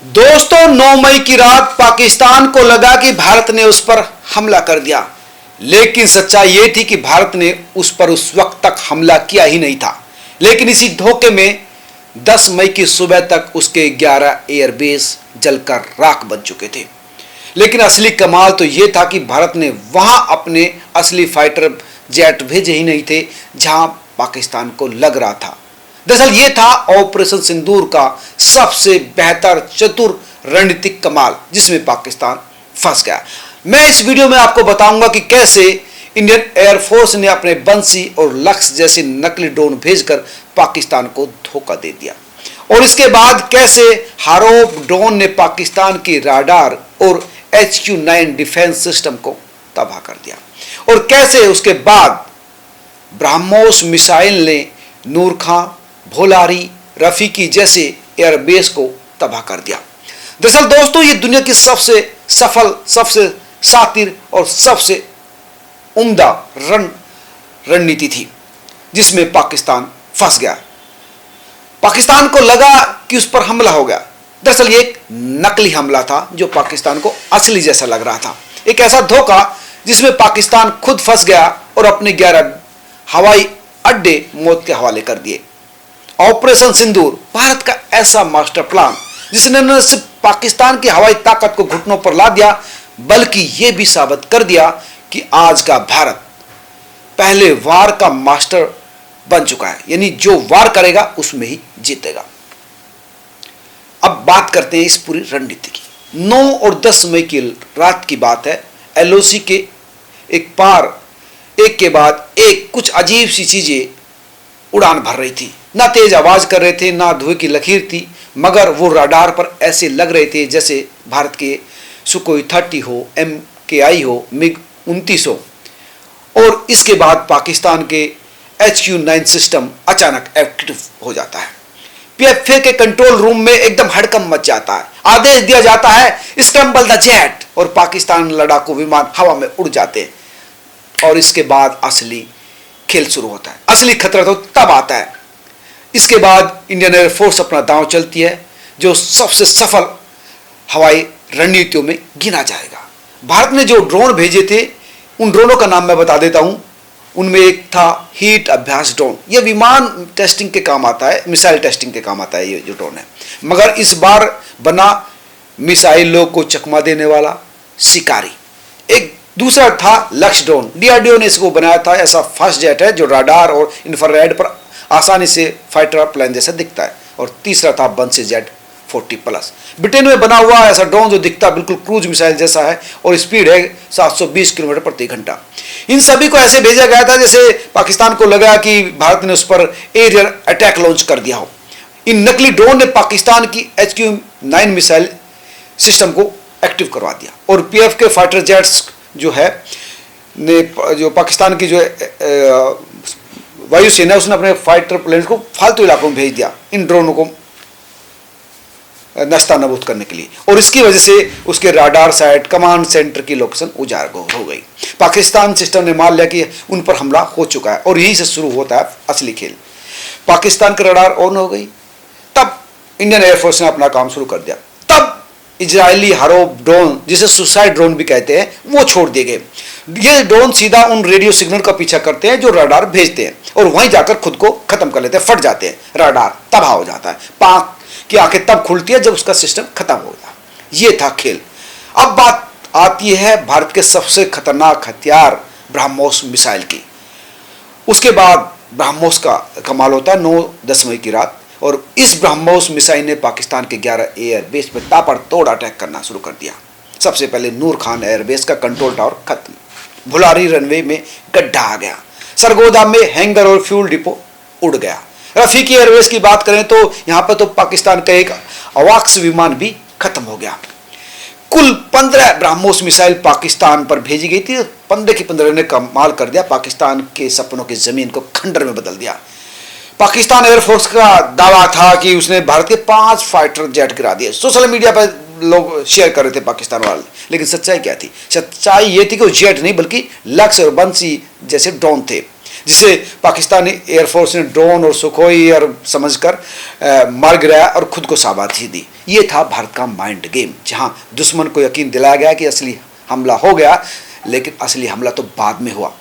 दोस्तों 9 मई की रात पाकिस्तान को लगा कि भारत ने उस पर हमला कर दिया, लेकिन सच्चाई यह थी कि भारत ने उस पर उस वक्त तक हमला किया ही नहीं था। लेकिन इसी धोखे में 10 मई की सुबह तक उसके 11 एयरबेस जलकर राख बन चुके थे। लेकिन असली कमाल तो यह था कि भारत ने वहां अपने असली फाइटर जेट भेजे ही नहीं थे जहां पाकिस्तान को लग रहा था। दरअसल यह था ऑपरेशन सिंदूर का सबसे बेहतर चतुर रणनीतिक कमाल, जिसमें पाकिस्तान फंस गया। मैं इस वीडियो में आपको बताऊंगा कि कैसे इंडियन एयरफोर्स ने अपने बंसी और लक्ष्य जैसे नकली ड्रोन भेजकर पाकिस्तान को धोखा दे दिया, और इसके बाद कैसे हारोप ड्रोन ने पाकिस्तान की राडार और HQ-9 डिफेंस सिस्टम को तबाह कर दिया, और कैसे उसके बाद ब्रह्मोस मिसाइल ने नूर खां, भोलारी, रफीकी जैसे एयरबेस को तबाह कर दिया। दरअसल दोस्तों, ये दुनिया की सबसे सफल, सबसे शातिर और सबसे उम्दा रणनीति थी जिसमें पाकिस्तान फंस गया। पाकिस्तान को लगा कि उस पर हमला हो गया। दरअसल ये एक नकली हमला था जो पाकिस्तान को असली जैसा लग रहा था। एक ऐसा धोखा जिसमें पाकिस्तान खुद फंस गया और अपने 11 हवाई अड्डे मौत के हवाले कर दिए। ऑपरेशन सिंदूर भारत का ऐसा मास्टर प्लान जिसने न सिर्फ पाकिस्तान की हवाई ताकत को घुटनों पर ला दिया, बल्कि यह भी साबित कर दिया कि आज का भारत पहले वार का मास्टर बन चुका है, यानी जो वार करेगा उसमें ही जीतेगा। अब बात करते हैं इस पूरी रणनीति की। 9 और 10 मई की रात की बात है। LOC के एक के बाद एक कुछ अजीब सी चीजें उड़ान भर रही थी। ना तेज आवाज कर रहे थे, ना धुएं की लकीर थी, मगर वो रडार पर ऐसे लग रहे थे जैसे भारत के सुकोई 30 हो, MKI हो, MiG-29 हो। और इसके बाद पाकिस्तान के HQ-9 सिस्टम अचानक एक्टिव हो जाता है। PFA के कंट्रोल रूम में एकदम हड़कंप मच जाता है। आदेश दिया जाता है स्क्रैम्बल द जेट, और पाकिस्तान लड़ाकू विमान हवा में उड़ जाते हैं। और इसके बाद असली खेल शुरू होता है। असली खतरा तो तब आता है। इसके बाद इंडियन एयरफोर्स अपना दांव चलती है, जो सबसे सफल हवाई रणनीतियों में गिना जाएगा। भारत ने जो ड्रोन भेजे थे, उन ड्रोनों का नाम मैं बता देता हूं। उनमें एक था हीट अभ्यास ड्रोन। यह विमान टेस्टिंग के काम आता है, मिसाइल टेस्टिंग के काम आता है ये जो ड्रोन है। मगर इस बार बना मिसाइलों को चकमा देने वाला शिकारी। एक दूसरा था लक्ष्य ड्रोन। DRDO ने इसको बनाया था। ऐसा फास्ट जेट है जो राडार और इंफ्रारेड पर आसानी से फाइटर प्लेन जैसा दिखता है। और तीसरा था बंसी जेट 40+। ब्रिटेन में बना हुआ ऐसा ड्रोन जो दिखता बिल्कुल क्रूज मिसाइल जैसा है और स्पीड है 720 किलोमीटर प्रति घंटा। इन सभी को ऐसे भेजा गया था जैसे पाकिस्तान को लगा कि भारत ने उस पर एरियल अटैक लॉन्च कर दिया हो। इन नकली ड्रोन ने पाकिस्तान की HQ-9 मिसाइल सिस्टम को एक्टिव करवा दिया, और PF के फाइटर जेट्स जो है ने जो पाकिस्तान की जो वायुसेना, उसने अपने फाइटर प्लेन को फालतू इलाकों में भेज दिया इन ड्रोनों को नस्ता नबूद करने के लिए। और इसकी वजह से उसके राडार साइट, कमांड सेंटर की लोकेशन उजागर हो गई। पाकिस्तान सिस्टम ने मान लिया कि उन पर हमला हो चुका है, और यहीं से शुरू होता है असली खेल। पाकिस्तान के राडार ऑन हो गई। तब इंडियन एयरफोर्स ने अपना काम शुरू कर दिया। तब इजरायली हारोप ड्रोन, जिसे सुसाइड ड्रोन भी कहते हैं, वो छोड़ दिए गए। ये ड्रोन सीधा उन रेडियो सिग्नल का पीछा करते हैं जो राडार भेजते हैं, और वहीं जाकर खुद को खत्म कर लेते हैं, फट जाते हैं, राडार तबाह हो जाता है। पाक की आंखें तब खुलती है जब उसका सिस्टम खत्म हो जाता है। ये था खेल। अब बात आती है भारत के सबसे खतरनाक हथियार ब्रह्मोस मिसाइल की। उसके बाद ब्रह्मोस का कमाल होता है 9-10 मई की रात, और इस ब्रह्मोस मिसाइल ने पाकिस्तान के 11 एयरबेस पर ताबड़तोड़ अटैक करना शुरू कर दिया। सबसे पहले नूर खान एयरबेस का कंट्रोल टावर खत्म, भुलारी रनवे में गड्ढा आ गया, सरगोदा में हैंगर और फ्यूल डिपो उड़ गया। रफीकी एयरवेज की बात करें तो यहां पर तो पाकिस्तान का एक अवाक्स विमान भी खत्म हो गया। कुल 15 ब्रह्मोस मिसाइल पाकिस्तान पर भेजी गई थी। 15 की 15 ने कमाल कर दिया, पाकिस्तान के सपनों की जमीन को खंडर में बदल दिया। पाकिस्तान एयरफोर्स का दावा था कि उसने भारत के 5 फाइटर जेट गिरा दिए। सोशल मीडिया पर लोग शेयर कर रहे थे पाकिस्तान वाले, लेकिन सच्चाई क्या थी? सच्चाई ये थी कि वो जेट नहीं बल्कि लक्ष्य और बंसी जैसे ड्रोन थे। जिसे पाकिस्तानी एयरफोर्स ने ड्रोन और सुखोई एयर समझकर मार गिराया और खुद को शाबाशी दी। ये था भारत का माइंड गेम, जहां दुश्मन को यकीन दिलाया गया कि असली हमला हो गया, लेकिन असली हमला तो बाद में हुआ,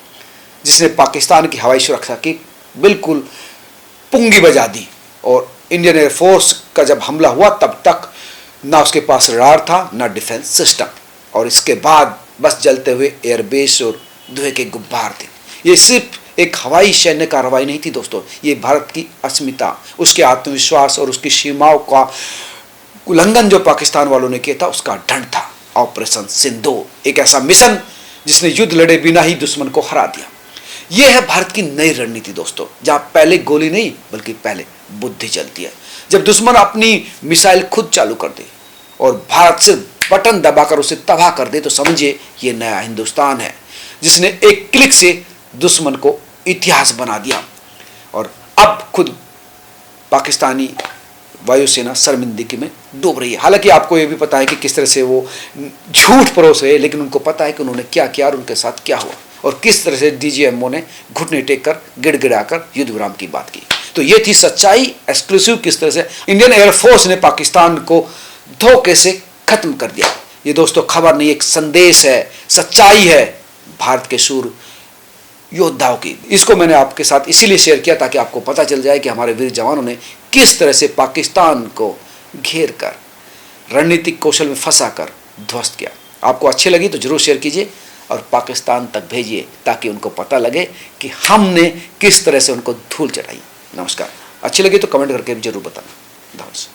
जिसने पाकिस्तान की हवाई सुरक्षा की बिल्कुल पुंगी बजा दी। और इंडियन एयरफोर्स का जब हमला हुआ तब तक ना उसके पास रडार था ना डिफेंस सिस्टम, और इसके बाद बस जलते हुए एयरबेस और धुएं के गुब्बार थे। ये सिर्फ एक हवाई सैन्य कार्रवाई नहीं थी दोस्तों, ये भारत की अस्मिता, उसके आत्मविश्वास और उसकी सीमाओं का उल्लंघन जो पाकिस्तान वालों ने किया था उसका दंड था। ऑपरेशन सिंदूर, एक ऐसा मिशन जिसने युद्ध लड़े बिना ही दुश्मन को हरा दिया। यह है भारत की नई रणनीति दोस्तों, जहां पहले गोली नहीं बल्कि पहले बुद्धि चलती है। जब दुश्मन अपनी मिसाइल खुद चालू कर दे और भारत से बटन दबाकर उसे तबाह कर दे, तो समझिए ये नया हिंदुस्तान है, जिसने एक क्लिक से दुश्मन को इतिहास बना दिया। और अब खुद पाकिस्तानी वायुसेना शर्मिंदगी में डूब रही है। हालांकि आपको ये भी पता है कि किस तरह से वो झूठ परोस रहे, लेकिन उनको पता है कि उन्होंने क्या किया और उनके साथ क्या हुआ, और किस तरह से DGMO ने घुटने टेक कर गिड़गिड़ाकर युद्ध विराम की बात की। तो ये थी सच्चाई, एक्सक्लूसिव किस तरह से इंडियन एयरफोर्स ने पाकिस्तान को धोखे से खत्म कर दिया। ये दोस्तों खबर नहीं, एक संदेश है, सच्चाई है भारत के शूर योद्धाओं की। इसको मैंने आपके साथ इसीलिए शेयर किया ताकि आपको पता चल जाए कि हमारे वीर जवानों ने किस तरह से पाकिस्तान को घेर कर रणनीतिक कौशल में फंसा कर ध्वस्त किया। आपको अच्छी लगी तो जरूर शेयर कीजिए और पाकिस्तान तक भेजिए, ताकि उनको पता लगे कि हमने किस तरह से उनको धूल चढ़ाई। नमस्कार। अच्छी लगी तो कमेंट करके जरूर बताना। धन्यवाद।